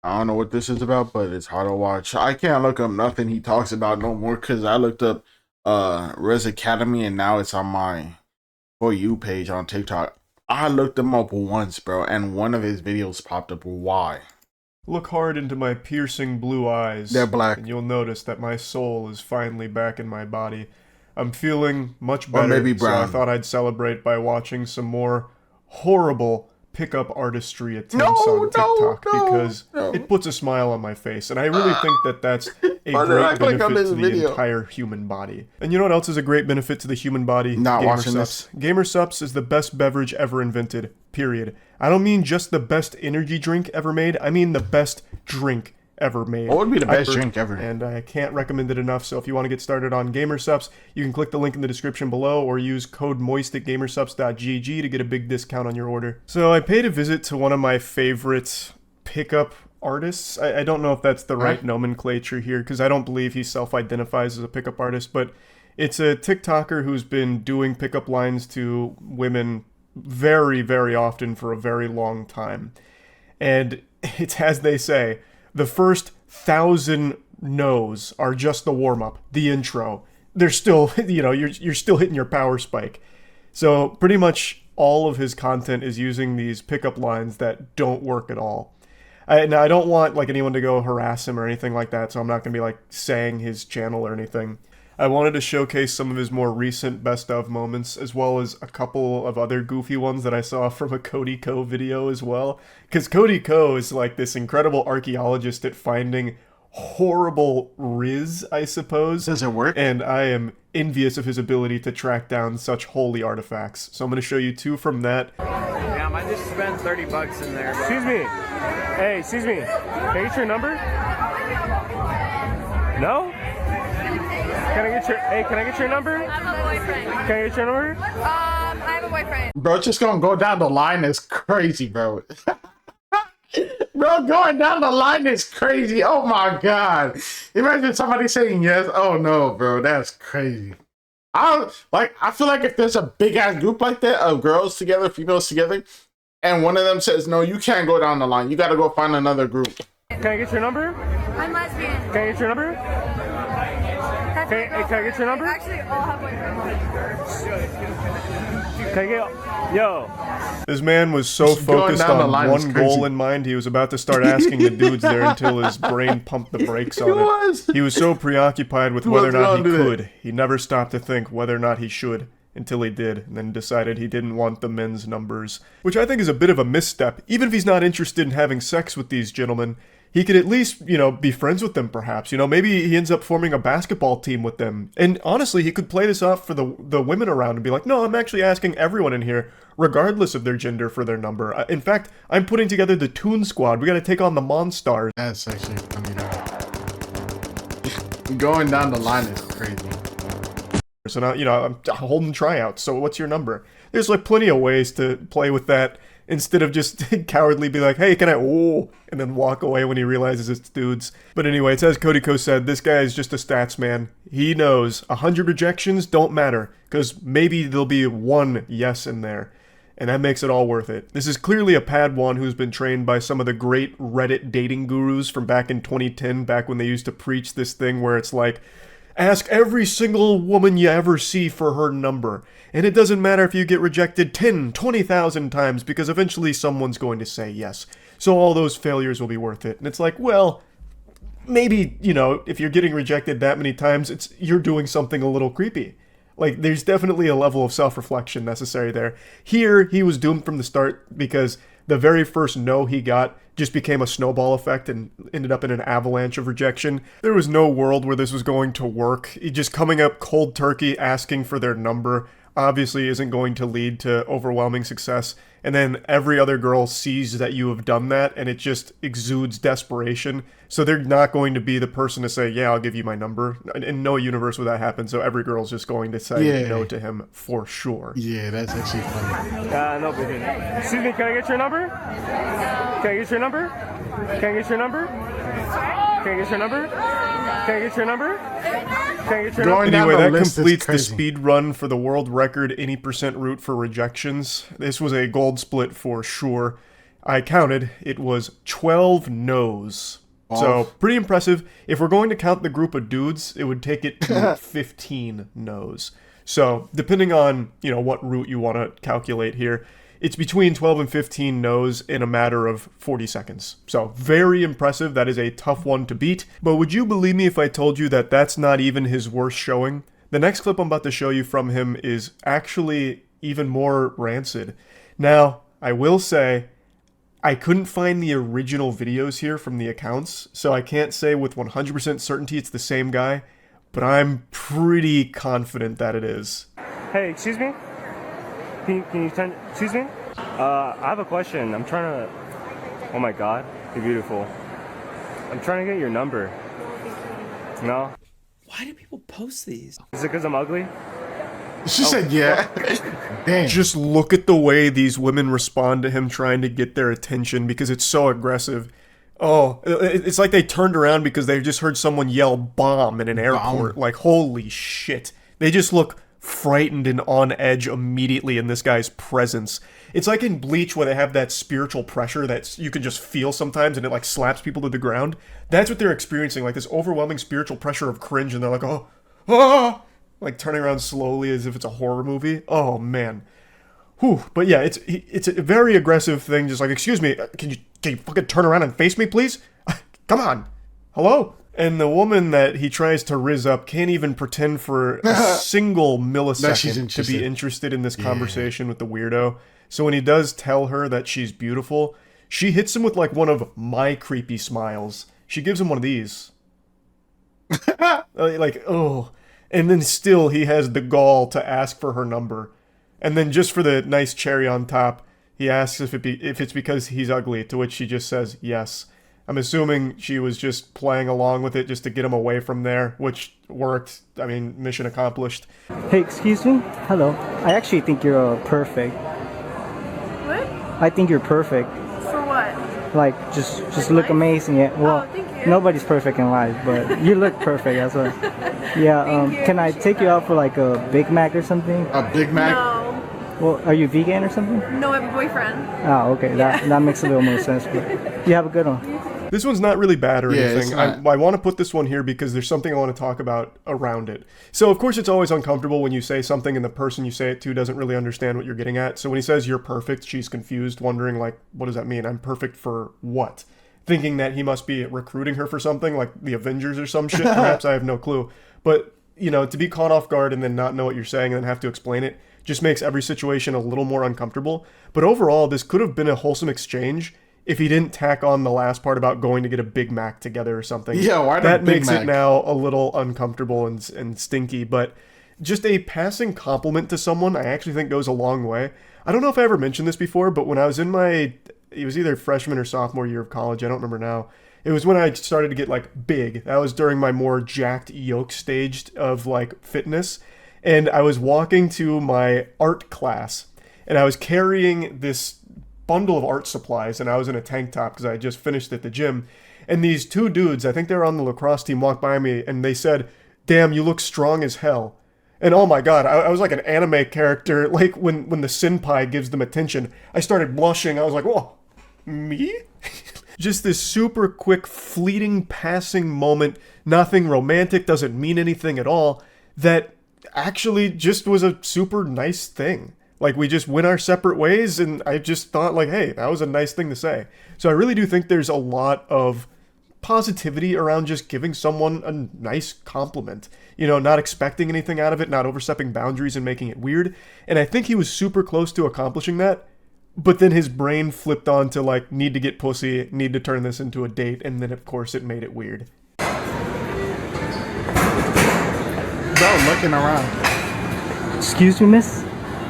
I don't know what this is about, but it's hard to watch. I can't look up nothing he talks about no more because I looked up Rizz Academy and now it's on my For You page on TikTok. I looked him up once, bro, and one of his videos popped up. Why? Look hard into my piercing blue eyes. They're black. And you'll notice that my soul is finally back in my body. I'm feeling much Or better, maybe so I brown. thought I'd celebrate by watching some more horrible pickup artistry attempts No, on TikTok no, because no. it puts a smile on my face, and I really think that that's a Why did I great click on benefit this to the video? entire human body. And you know what else is a great benefit to the human body? Not Gamer watching Sups. Gamer Sups is the best beverage ever invented, period. I don't mean just the best energy drink ever made, I mean the best drink ever made. What would be the best drink ever? And I can't recommend it enough, so if you want to get started on GamerSups, you can click the link in the description below or use code MOIST at gamersups.gg to get a big discount on your order. So I paid a visit to one of my favorite pickup artists. I don't know if that's the right nomenclature here, because I don't believe he self-identifies as a pickup artist, but it's a TikToker who's been doing pickup lines to women very, very often for a very long time. And it's as they say, the first 1,000 no's are just the warm-up, the intro. They're still, you're still hitting your power spike. So pretty much all of his content is using these pickup lines that don't work at all. Now, I don't want anyone to go harass him or anything like that, so I'm not going to be saying his channel or anything. I wanted to showcase some of his more recent best of moments, as well as a couple of other goofy ones that I saw from a Cody Ko video as well. Because Cody Ko is this incredible archaeologist at finding horrible Rizz, I suppose. Does it work? And I am envious of his ability to track down such holy artifacts. So I'm going to show you two from that. Damn, I just spent 30 bucks in there. Bro. Excuse me. Hey, excuse me. Can I get your number? No? Can I get your number? I have a boyfriend. Can I get your number? I have a boyfriend. Bro, it's just gonna go down the line is crazy, bro. Bro, going down the line is crazy. Oh my god. Imagine somebody saying yes. Oh no, bro, that's crazy. I feel like if there's a big ass group like that of girls together, females together, and one of them says no, you can't go down the line. You gotta go find another group. Can I get your number? I'm lesbian. Can I get your number? Can I get your number? Actually, all have boyfriends. Can I get... Yo. This man was so Just going focused down the on line is one crazy. goal in mind, he was about to start asking the dudes there until his brain pumped the brakes on was. it. He was so preoccupied with Who whether or was not he gonna do that? could, he never stopped to think whether or not he should, until he did, and then decided he didn't want the men's numbers. Which I think is a bit of a misstep. Even if he's not interested in having sex with these gentlemen, he could at least, be friends with them, perhaps. Maybe he ends up forming a basketball team with them. And honestly, he could play this off for the women around and be like, no, I'm actually asking everyone in here, regardless of their gender, for their number. In fact, I'm putting together the Toon Squad. We gotta take on the Monstars. That's actually funny though. Going down the line is crazy. So now, I'm holding tryouts. So what's your number? There's plenty of ways to play with that instead of just cowardly be like, hey, can I, and then walk away when he realizes it's dudes. But anyway, it's as Cody Ko said, this guy is just a stats man. He knows 100 rejections don't matter, because maybe there'll be one yes in there. And that makes it all worth it. This is clearly a Padawan who's been trained by some of the great Reddit dating gurus from back in 2010, back when they used to preach this thing where it's like, ask every single woman you ever see for her number. And it doesn't matter if you get rejected 10, 20,000 times, because eventually someone's going to say yes. So all those failures will be worth it. And it's like, well, maybe, if you're getting rejected that many times, you're doing something a little creepy. There's definitely a level of self-reflection necessary there. Here, he was doomed from the start because the very first no he got just became a snowball effect and ended up in an avalanche of rejection. There was no world where this was going to work. Just coming up cold turkey, asking for their number, obviously isn't going to lead to overwhelming success. And then every other girl sees that you have done that, and it just exudes desperation. So they're not going to be the person to say, yeah, I'll give you my number. In no universe would that happen, so every girl's just going to say no to him for sure. Yeah, that's actually funny. No, but excuse me, can I get your number? Can I get your number? Can I get your number? Can I get your number? Can I get your number? Can I get your number? Anyway, that list is completes the crazy. speed run for the world record 80% route for rejections. This was a gold split for sure. I counted, it was 12 no's. So, pretty impressive. If we're going to count the group of dudes, it would take it to 15 no's. So, depending on, you know, what route you want to calculate here, it's between 12 and 15 no's in a matter of 40 seconds. So, very impressive. That is a tough one to beat. But would you believe me if I told you that that's not even his worst showing? The next clip I'm about to show you from him is actually even more rancid. Now, I will say, I couldn't find the original videos here from the accounts, so I can't say with 100% certainty it's the same guy, but I'm pretty confident that it is. Hey, excuse me? Can you turn, excuse me? I have a question. I'm trying to, oh my God, you're beautiful. I'm trying to get your number. No? Why do people post these? Is it because I'm ugly? She said, yeah. Damn. Just look at the way these women respond to him trying to get their attention because it's so aggressive. Oh, it's like they turned around because they just heard someone yell bomb in an airport. Like, holy shit. They just look frightened and on edge immediately in this guy's presence. It's like in Bleach where they have that spiritual pressure that you can just feel sometimes and it like slaps people to the ground. That's what they're experiencing, like this overwhelming spiritual pressure of cringe, and they're like, oh, ah! Like turning around slowly as if it's a horror movie. Oh man. Whew. But yeah, it's a very aggressive thing. Just like, excuse me, can you fucking turn around and face me, please? Come on. Hello? And the woman that he tries to rizz up can't even pretend for a single millisecond to be interested in this conversation with the weirdo. So when he does tell her that she's beautiful, she hits him with like one of my creepy smiles. She gives him one of these. Like, oh. And then still he has the gall to ask for her number. And then just for the nice cherry on top, he asks if it's because he's ugly, to which she just says yes. I'm assuming she was just playing along with it just to get him away from there, which worked. I mean, mission accomplished. Hey, excuse me? Hello. I actually think you're perfect. What? I think you're perfect. For what? Like, just look amazing. Yeah. Well, thank you. Nobody's perfect in life, but you look perfect. That's what. Yeah. Thank you. Can I take you out for like a Big Mac or something? A Big Mac? No. Well, are you vegan or something? No, I have a boyfriend. Oh, okay. That makes a little more sense. But you have a good one. This one's not really bad or anything. It's I want to put this one here because there's something I want to talk about around it. So, of course, it's always uncomfortable when you say something and the person you say it to doesn't really understand what you're getting at. So when he says you're perfect, she's confused, wondering, like, what does that mean? I'm perfect for what? Thinking that he must be recruiting her for something, like the Avengers or some shit. Perhaps, I have no clue. But, you know, to be caught off guard and then not know what you're saying and then have to explain it just makes every situation a little more uncomfortable. But overall, this could have been a wholesome exchange if he didn't tack on the last part about going to get a Big Mac together or something. Yeah, why that Big makes Mac? it now a little uncomfortable and stinky, but just a passing compliment to someone I actually think goes a long way. I don't know if I ever mentioned this before, but when I was in it was either freshman or sophomore year of college, I don't remember now. It was when I started to get like big. That was during my more jacked yoke stage of like fitness. And I was walking to my art class and I was carrying this bundle of art supplies, and I was in a tank top because I had just finished at the gym, and these two dudes, I think they were on the lacrosse team, walked by me and they said, "Damn, you look strong as hell." And oh my god, I was like an anime character, like when the senpai gives them attention. I started blushing. I was like, whoa, me? Just this super quick, fleeting, passing moment, nothing romantic, doesn't mean anything at all, that actually just was a super nice thing. Like, we just went our separate ways, and I just thought, like, hey, that was a nice thing to say. So I really do think there's a lot of positivity around just giving someone a nice compliment. You know, not expecting anything out of it, not overstepping boundaries and making it weird. And I think he was super close to accomplishing that, but then his brain flipped on to, like, need to get pussy, need to turn this into a date, and then, of course, it made it weird. Bro, looking around. Excuse me, miss?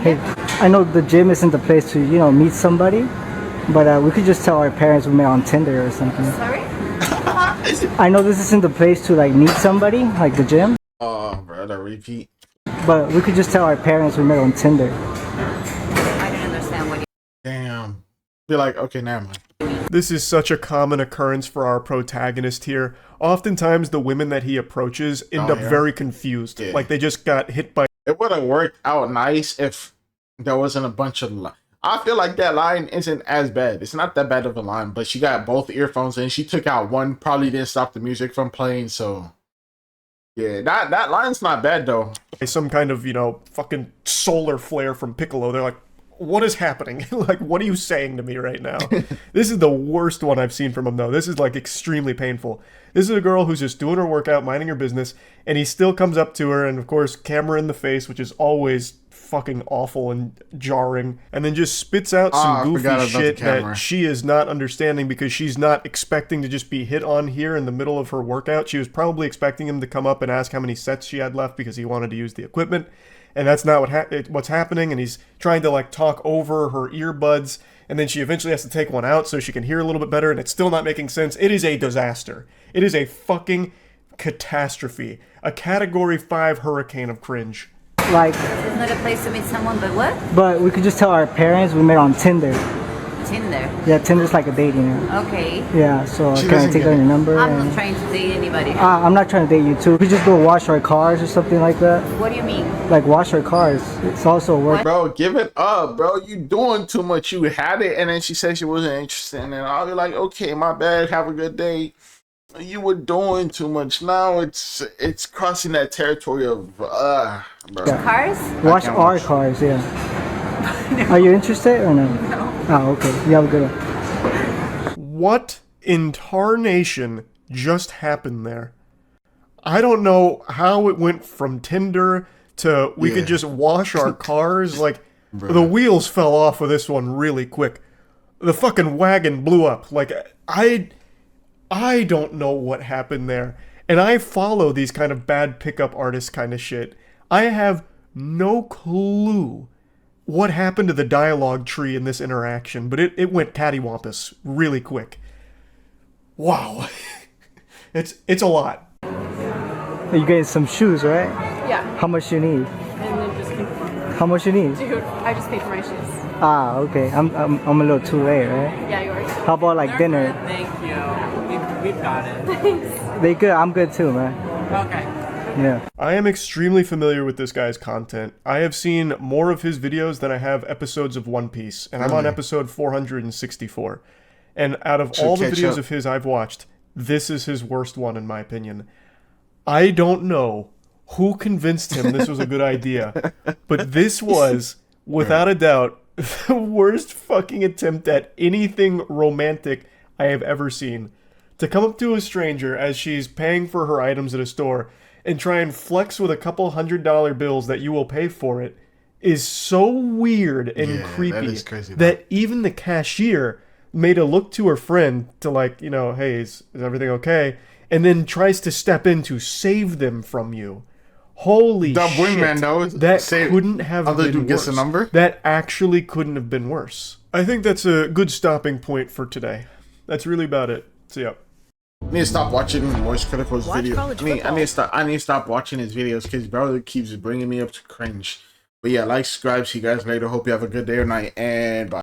Hey, I know the gym isn't the place to, you know, meet somebody, but we could just tell our parents we met on Tinder or something. Sorry? I know this isn't the place to, like, meet somebody, like the gym, Oh, bro, the repeat. but we could just tell our parents we met on Tinder. I don't understand what Damn. Be like, okay, never mind. This is such a common occurrence for our protagonist here. Oftentimes, the women that he approaches end up very confused. Yeah. Like they just got hit by... It would have worked out nice if there wasn't a bunch of... I feel like that line isn't as bad. It's not that bad of a line, but she got both earphones in. She took out one, probably didn't stop the music from playing. So yeah, that line's not bad though. Some kind of, you know, fucking solar flare from Piccolo. They're like, what is happening? Like, what are you saying to me right now? This is the worst one I've seen from him, though. This is, like, extremely painful. This is a girl who's just doing her workout, minding her business, and he still comes up to her, and, of course, camera in the face, which is always fucking awful and jarring, and then just spits out some goofy shit that she is not understanding because she's not expecting to just be hit on here in the middle of her workout. She was probably expecting him to come up and ask how many sets she had left because he wanted to use the equipment. And that's not what's happening, and he's trying to, like, talk over her earbuds, and then she eventually has to take one out so she can hear a little bit better, and it's still not making sense. It is a disaster. It is a fucking catastrophe. A Category 5 hurricane of cringe. Like, It's not a place to meet someone, but what? but we could just tell our parents we met on Tinder. Tinder. Yeah, Tinder's like a dating app. Okay. Yeah, so She can I doesn't take get down your number? I'm and- not trying to date anybody. I'm not trying to date you too. We just go wash our cars or something like that. What do you mean? Like wash our cars. It's also a work. Bro, give it up, bro. You doing too much. You had it, and then she said she wasn't interested, and then I'll be like, okay, my bad. Have a good day. You were doing too much. Now it's crossing that territory of bro. Yeah. Cars? Wash can't our watch. cars, yeah. Are you interested or no? No. Oh, okay. You have a good one. What in tarnation just happened there? I don't know how it went from Tinder to we could just wash our cars. Like, the wheels fell off of this one really quick. The fucking wagon blew up. Like, I don't know what happened there. And I follow these kind of bad pickup artist kind of shit. I have no clue what happened to the dialogue tree in this interaction, but it went cattywampus really quick. Wow. It's a lot. You getting some shoes, right? Yeah. How much you need? And then just keep How much you need? Dude, I just paid for my shoes. Ah, okay. I'm a little too late, right? Yeah, yours. How about like dinner? Thank you. We've got it. Thanks. They good. I'm good too, man. Okay. Yeah. I am extremely familiar with this guy's content. I have seen more of his videos than I have episodes of One Piece, and I'm on episode 464. And out of all the catch videos up. of his I've watched, this is his worst one in my opinion. I don't know who convinced him this was a good idea, but this was, without a doubt, the worst fucking attempt at anything romantic I have ever seen. To come up to a stranger as she's paying for her items at a store and try and flex with a couple $100 bills that you will pay for it is so weird and Yeah, creepy that is crazy, that even the cashier made a look to her friend to, like, you know, hey, is everything okay? And then tries to step in to save them from you. Holy The shit. wingman, though, That say couldn't have other been dude gets worse. a number? That actually couldn't have been worse. I think that's a good stopping point for today. That's really about it. See ya. I need to stop watching Moist Critical's Watch videos. college I need to stop watching his videos because bro keeps bringing me up to cringe. But yeah, like, subscribe. See you guys later. Hope you have a good day or night, and bye.